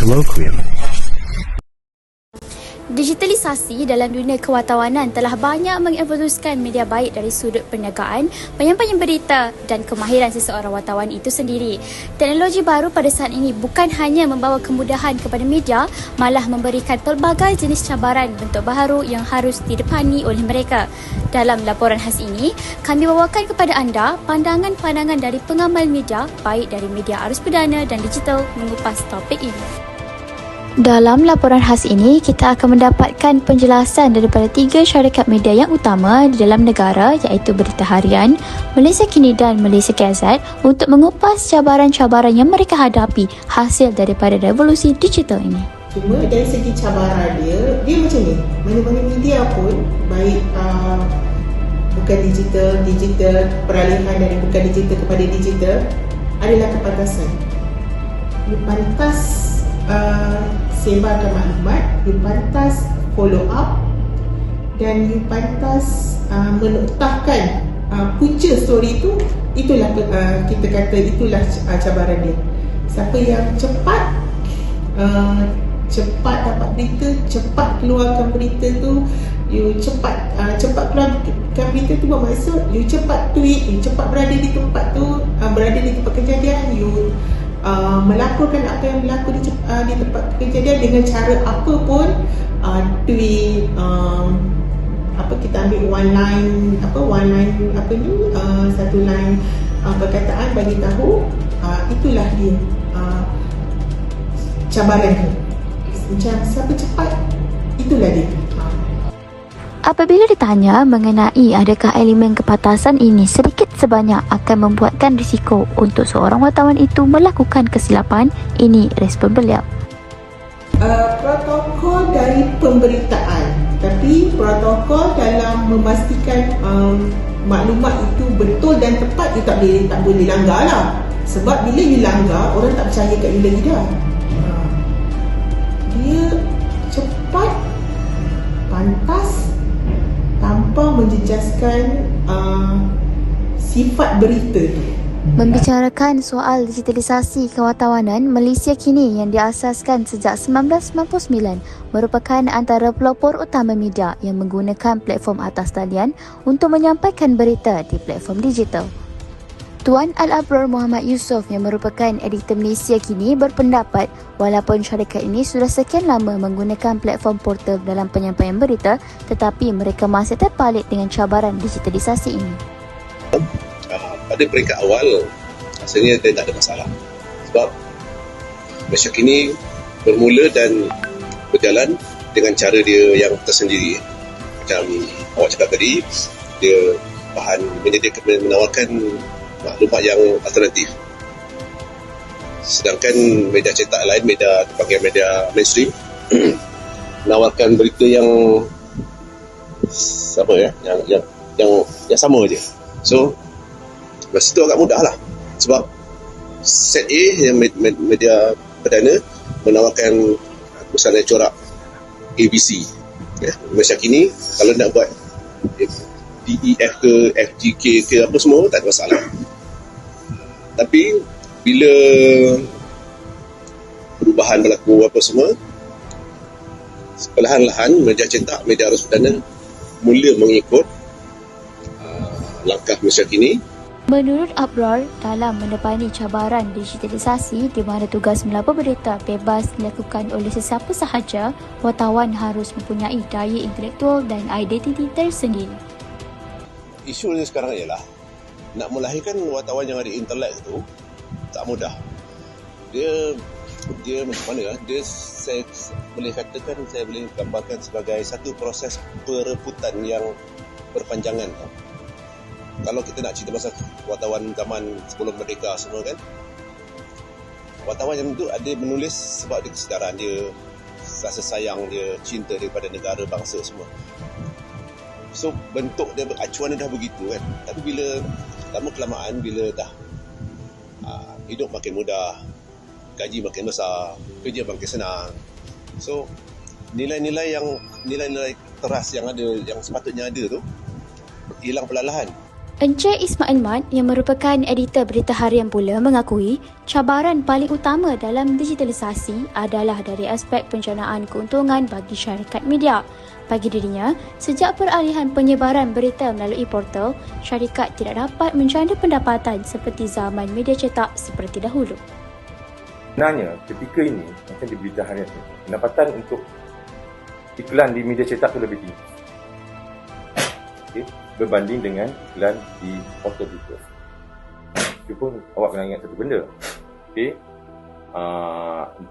Colloquium. Digitalisasi dalam dunia kewartawanan telah banyak mengevoluskan media baik dari sudut perniagaan, penyampaian berita dan kemahiran seseorang wartawan itu sendiri. Teknologi baru pada saat ini bukan hanya membawa kemudahan kepada media, malah memberikan pelbagai jenis cabaran bentuk baharu yang harus didepani oleh mereka. Dalam laporan khas ini, kami bawakan kepada anda pandangan-pandangan dari pengamal media, baik dari media arus perdana dan digital mengupas topik ini. Dalam laporan khas ini, kita akan mendapatkan penjelasan daripada 3 syarikat media yang utama di dalam negara iaitu Berita Harian, Malaysia Kini dan Malaysia KZ untuk mengupas cabaran-cabaran yang mereka hadapi hasil daripada revolusi digital ini. Cuma dari segi cabaran dia macam ni. Mana-mana media pun, baik bukan digital, peralihan dari bukan digital kepada digital adalah kepatasan. You pantas sebarkan maklumat, you pantas follow up dan you pantas menoktahkan punca story itu. Itulah kita kata itulah cabaran dia. Siapa yang cepat dapat berita, cepat keluarkan berita tu, you cepat keluarkan berita tu bermaksud you cepat tweet, you cepat berada di tempat tu, berada di tempat kejadian, you melaporkan apa yang berlaku di tempat kejadian dengan cara apa pun, tweet, kita ambil satu line perkataan bagi tahu, itulah dia cabaran dia. Macam siapa cepat, itulah dia. Apabila ditanya mengenai adakah elemen kepatasan ini sedikit sebanyak akan membuatkan risiko untuk seorang wartawan itu melakukan kesilapan, ini respon beliau. Protokol dari pemberitaan, tapi protokol dalam memastikan maklumat itu betul dan tepat, tak boleh langgar lah. Sebab bila dilanggar, orang tak percaya kat you lagi dah. Dia cepat, pantas, tanpa menjejaskan sifat berita tu. Membicarakan soal digitalisasi kewartawanan, Malaysia Kini yang diasaskan sejak 1999 merupakan antara pelopor utama media yang menggunakan platform atas talian untuk menyampaikan berita di platform digital. Tuan Al-Abrar Muhammad Yusof yang merupakan editor Malaysia Kini berpendapat walaupun syarikat ini sudah sekian lama menggunakan platform portal dalam penyampaian berita, tetapi mereka masih terpalit dengan cabaran digitalisasi ini. Pada peringkat awal, rasanya dia tak ada masalah. Sebab Malaysia Kini bermula dan berjalan dengan cara dia yang tersendiri. Macam awak cakap tadi, dia menawarkan maklumat yang alternatif. Sedangkan media cetak lain, dipanggil media mainstream, menawarkan berita yang sama yang sama je. So masa itu agak mudah lah. Sebab set A yang media perdana menawarkan pusat corak ABC. Malaysia Kini kalau nak buat DEF ke FGK ke apa semua tak ada masalah. Tapi bila perubahan berlaku apa semua, perlahan-lahan media cetak, media arus perdana mula mengikut langkah Malaysia Kini. Menurut Abrar, dalam menepani cabaran digitalisasi di mana tugas melapor berita bebas dilakukan oleh sesiapa sahaja, wartawan harus mempunyai daya intelektual dan identiti tersendiri. Isu ni sekarang ialah nak melahirkan wartawan yang ada intelek tu tak mudah. Dia macam mana? Saya boleh gambarkan sebagai satu proses perebutan yang berpanjangan. Kalau kita nak cerita pasal wartawan zaman sebelum merdeka semua kan, wartawan yang tu ada menulis sebab dia kesedaran dia, rasa sayang dia, cinta daripada negara, bangsa semua. So bentuk dia, acuan dia dah begitu kan. Tapi bila lama-kelamaan, bila dah hidup makin mudah, gaji makin besar, kerja makin senang, so nilai-nilai teras yang ada, yang sepatutnya ada tu hilang perlahan-lahan. Encik Ismail Mat yang merupakan editor berita harian pula mengakui cabaran paling utama dalam digitalisasi adalah dari aspek pencernaan keuntungan bagi syarikat media. Bagi dirinya, sejak peralihan penyebaran berita melalui portal, syarikat tidak dapat menjana pendapatan seperti zaman media cetak seperti dahulu. Sebenarnya ketika ini, macam di berita harian ini, pendapatan untuk iklan di media cetak itu lebih tinggi. Okay? Berbanding dengan iklan di portal berita. Itu pun awak kena ingat satu benda. Okay?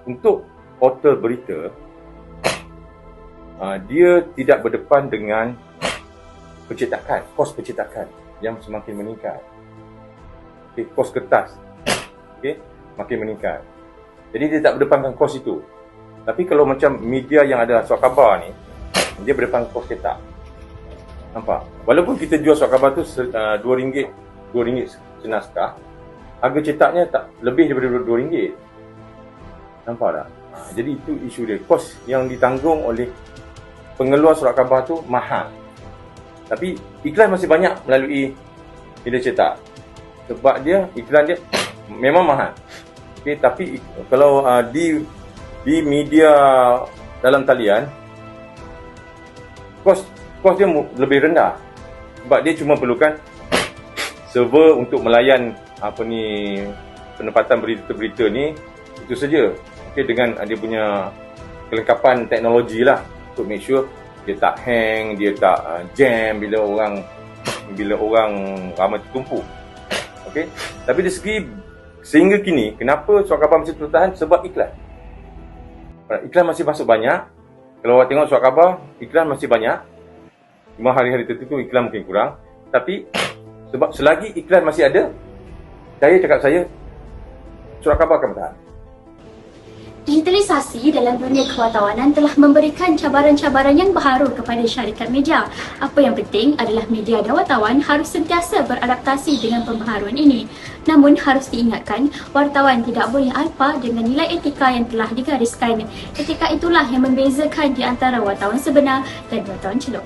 Untuk portal berita, dia tidak berdepan dengan percetakan, kos percetakan yang semakin meningkat. Okay? Kos kertas, okay? Makin meningkat. Jadi dia tak berdepankan kos itu. Tapi kalau macam media yang ada surat khabar ni, dia berdepan kos cetak. Nampak? Walaupun kita jual surat khabar tu RM2 senaskah, harga cetaknya tak lebih daripada RM2. Nampak tak? Jadi itu isu dia. Kos yang ditanggung oleh pengeluar surat khabar tu mahal. Tapi iklan masih banyak melalui media cetak. Sebab dia, iklan dia memang mahal. Okay, tapi kalau di media dalam talian, kos dia lebih rendah. Sebab dia cuma perlukan server untuk melayan penempatan berita-berita ni, itu saja. Okay, dengan dia punya kelengkapan teknologi lah untuk make sure dia tak hang, dia tak jam bila orang ramai tertumpu. Okay? Tapi dari segi sehingga kini, kenapa surat khabar masih tertahan? Sebab iklan. Iklan masih masuk banyak. Kalau awak tengok surat khabar, iklan masih banyak. Cuma hari-hari tertentu iklan mungkin kurang. Tapi sebab selagi iklan masih ada, saya surat khabar akan bertahan. Digitalisasi dalam dunia kewartawanan telah memberikan cabaran-cabaran yang baharu kepada syarikat media. Apa yang penting adalah media dan wartawan harus sentiasa beradaptasi dengan pembaharuan ini. Namun harus diingatkan, wartawan tidak boleh alpa dengan nilai etika yang telah digariskan. Etika itulah yang membezakan di antara wartawan sebenar dan wartawan celup.